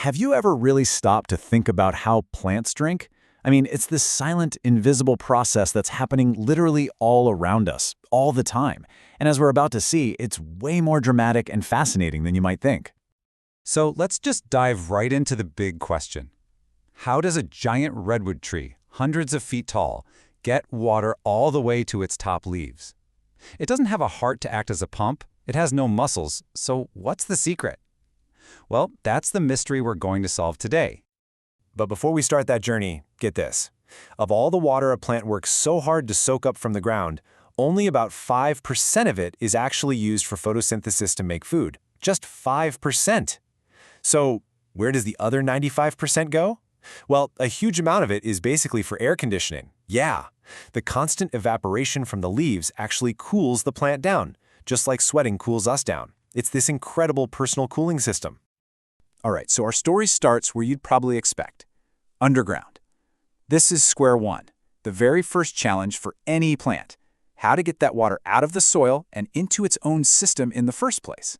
Have you ever really stopped to think about how plants drink? I mean, it's this silent, invisible process that's happening literally all around us, all the time. And as we're about to see, it's way more dramatic and fascinating than you might think. So let's just dive right into the big question. How does a giant redwood tree, hundreds of feet tall, get water all the way to its top leaves? It doesn't have a heart to act as a pump. It has no muscles. So what's the secret? Well, that's the mystery we're going to solve today. But before we start that journey, get this. Of all the water a plant works so hard to soak up from the ground, only about 5% of it is actually used for photosynthesis to make food. Just 5%. So where does the other 95% go? Well, a huge amount of it is basically for air conditioning. Yeah, the constant evaporation from the leaves actually cools the plant down, just like sweating cools us down. It's this incredible personal cooling system. All right, so our story starts where you'd probably expect, underground. This is square one, the very first challenge for any plant, how to get that water out of the soil and into its own system in the first place.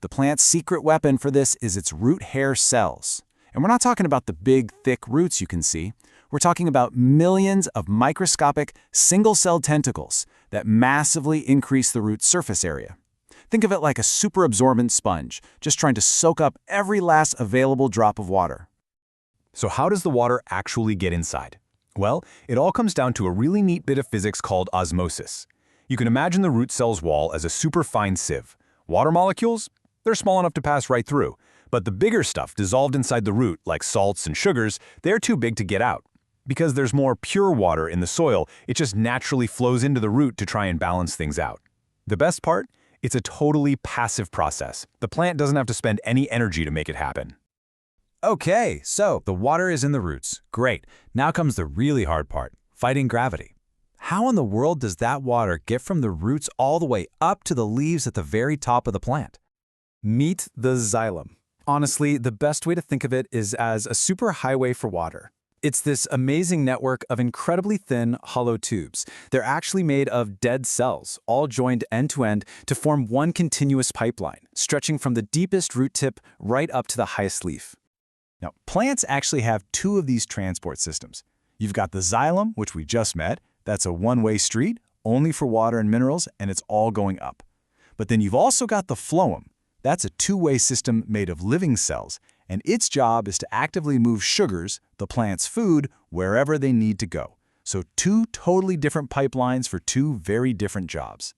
The plant's secret weapon for this is its root hair cells. And we're not talking about the big, thick roots you can see. We're talking about millions of microscopic, single-celled tentacles that massively increase the root surface area. Think of it like a super absorbent sponge, just trying to soak up every last available drop of water. So how does the water actually get inside? Well, it all comes down to a really neat bit of physics called osmosis. You can imagine the root cell's wall as a super fine sieve. Water molecules? They're small enough to pass right through. But the bigger stuff dissolved inside the root, like salts and sugars, they're too big to get out. Because there's more pure water in the soil, it just naturally flows into the root to try and balance things out. The best part? It's a totally passive process. The plant doesn't have to spend any energy to make it happen. Okay, so the water is in the roots. Great. Now comes the really hard part, fighting gravity. How in the world does that water get from the roots all the way up to the leaves at the very top of the plant? Meet the xylem. Honestly, the best way to think of it is as a superhighway for water. It's this amazing network of incredibly thin, hollow tubes. They're actually made of dead cells, all joined end to form one continuous pipeline, stretching from the deepest root tip right up to the highest leaf. Now, plants actually have two of these transport systems. You've got the xylem, which we just met. That's a one-way street, only for water and minerals, and it's all going up. But then you've also got the phloem. That's a two-way system made of living cells, and its job is to actively move sugars, the plant's food, wherever they need to go. So two totally different pipelines for two very different jobs.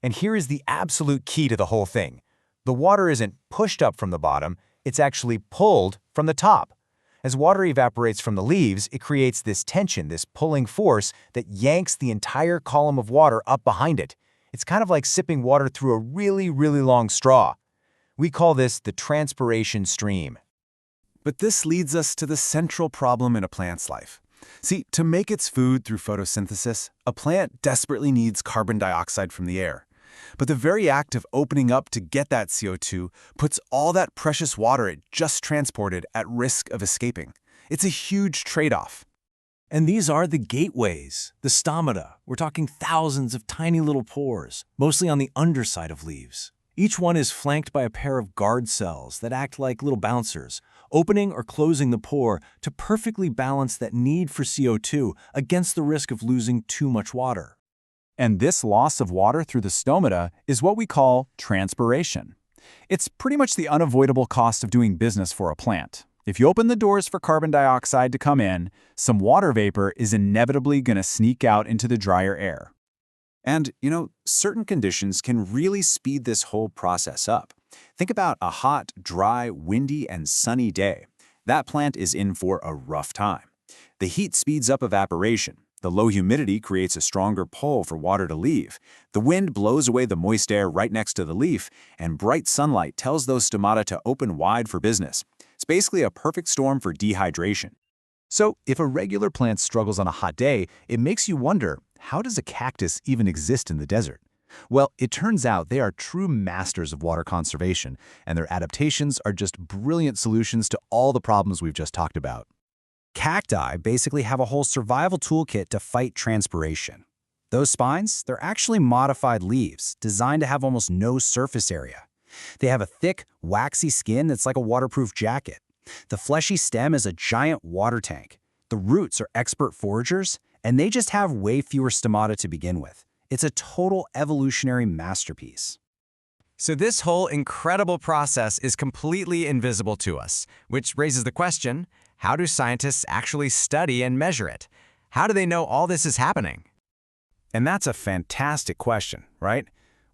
And here is the absolute key to the whole thing. The water isn't pushed up from the bottom, it's actually pulled from the top. As water evaporates from the leaves, it creates this tension, this pulling force that yanks the entire column of water up behind it. It's kind of like sipping water through a really, really long straw. We call this the transpiration stream. But this leads us to the central problem in a plant's life. See, to make its food through photosynthesis, a plant desperately needs carbon dioxide from the air. But the very act of opening up to get that CO2 puts all that precious water it just transported at risk of escaping. It's a huge trade-off. And these are the gateways, the stomata. We're talking thousands of tiny little pores, mostly on the underside of leaves. Each one is flanked by a pair of guard cells that act like little bouncers, opening or closing the pore to perfectly balance that need for CO2 against the risk of losing too much water. And this loss of water through the stomata is what we call transpiration. It's pretty much the unavoidable cost of doing business for a plant. If you open the doors for carbon dioxide to come in, some water vapor is inevitably going to sneak out into the drier air. And, certain conditions can really speed this whole process up. Think about a hot, dry, windy, and sunny day. That plant is in for a rough time. The heat speeds up evaporation. The low humidity creates a stronger pull for water to leave. The wind blows away the moist air right next to the leaf, and bright sunlight tells those stomata to open wide for business. It's basically a perfect storm for dehydration. So, if a regular plant struggles on a hot day, it makes you wonder, how does a cactus even exist in the desert? Well, it turns out they are true masters of water conservation, and their adaptations are just brilliant solutions to all the problems we've just talked about. Cacti basically have a whole survival toolkit to fight transpiration. Those spines, they're actually modified leaves designed to have almost no surface area. They have a thick, waxy skin that's like a waterproof jacket. The fleshy stem is a giant water tank. The roots are expert foragers, and they just have way fewer stomata to begin with. It's a total evolutionary masterpiece. So this whole incredible process is completely invisible to us, which raises the question, how do scientists actually study and measure it? How do they know all this is happening? And that's a fantastic question, right?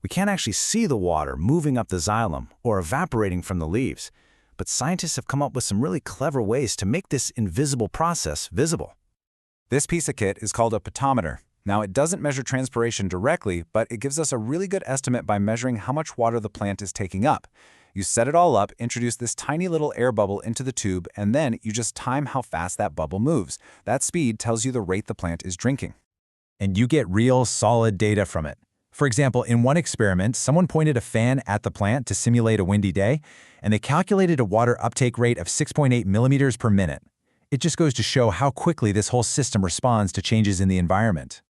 We can't actually see the water moving up the xylem or evaporating from the leaves, but scientists have come up with some really clever ways to make this invisible process visible. This piece of kit is called a pedometer. Now, it doesn't measure transpiration directly, but it gives us a really good estimate by measuring how much water the plant is taking up. You set it all up, introduce this tiny little air bubble into the tube, and then you just time how fast that bubble moves. That speed tells you the rate the plant is drinking. And you get real, solid data from it. For example, in one experiment, someone pointed a fan at the plant to simulate a windy day, and they calculated a water uptake rate of 6.8 millimeters per minute. It just goes to show how quickly this whole system responds to changes in the environment.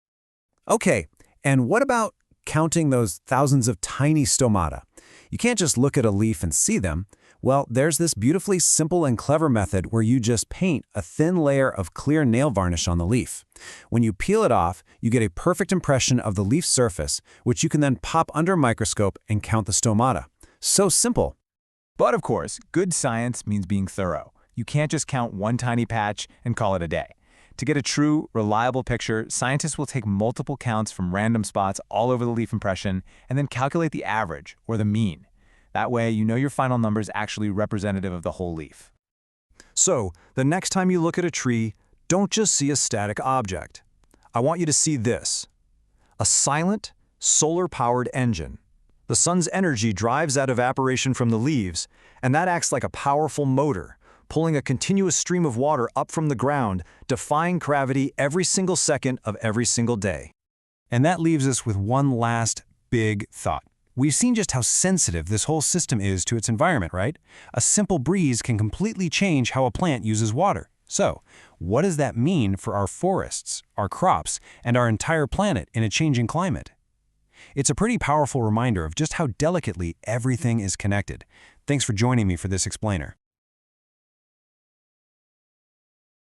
Okay, and what about counting those thousands of tiny stomata? You can't just look at a leaf and see them. Well, there's this beautifully simple and clever method where you just paint a thin layer of clear nail varnish on the leaf. When you peel it off, you get a perfect impression of the leaf surface, which you can then pop under a microscope and count the stomata. So simple. But of course, good science means being thorough. You can't just count one tiny patch and call it a day. To get a true, reliable picture, scientists will take multiple counts from random spots all over the leaf impression and then calculate the average, or the mean. That way, you know your final number is actually representative of the whole leaf. So, the next time you look at a tree, don't just see a static object. I want you to see this: a silent, solar-powered engine. The sun's energy drives that evaporation from the leaves, and that acts like a powerful motor, pulling a continuous stream of water up from the ground, defying gravity every single second of every single day. And that leaves us with one last big thought. We've seen just how sensitive this whole system is to its environment, right? A simple breeze can completely change how a plant uses water. So, what does that mean for our forests, our crops, and our entire planet in a changing climate? It's a pretty powerful reminder of just how delicately everything is connected. Thanks for joining me for this explainer.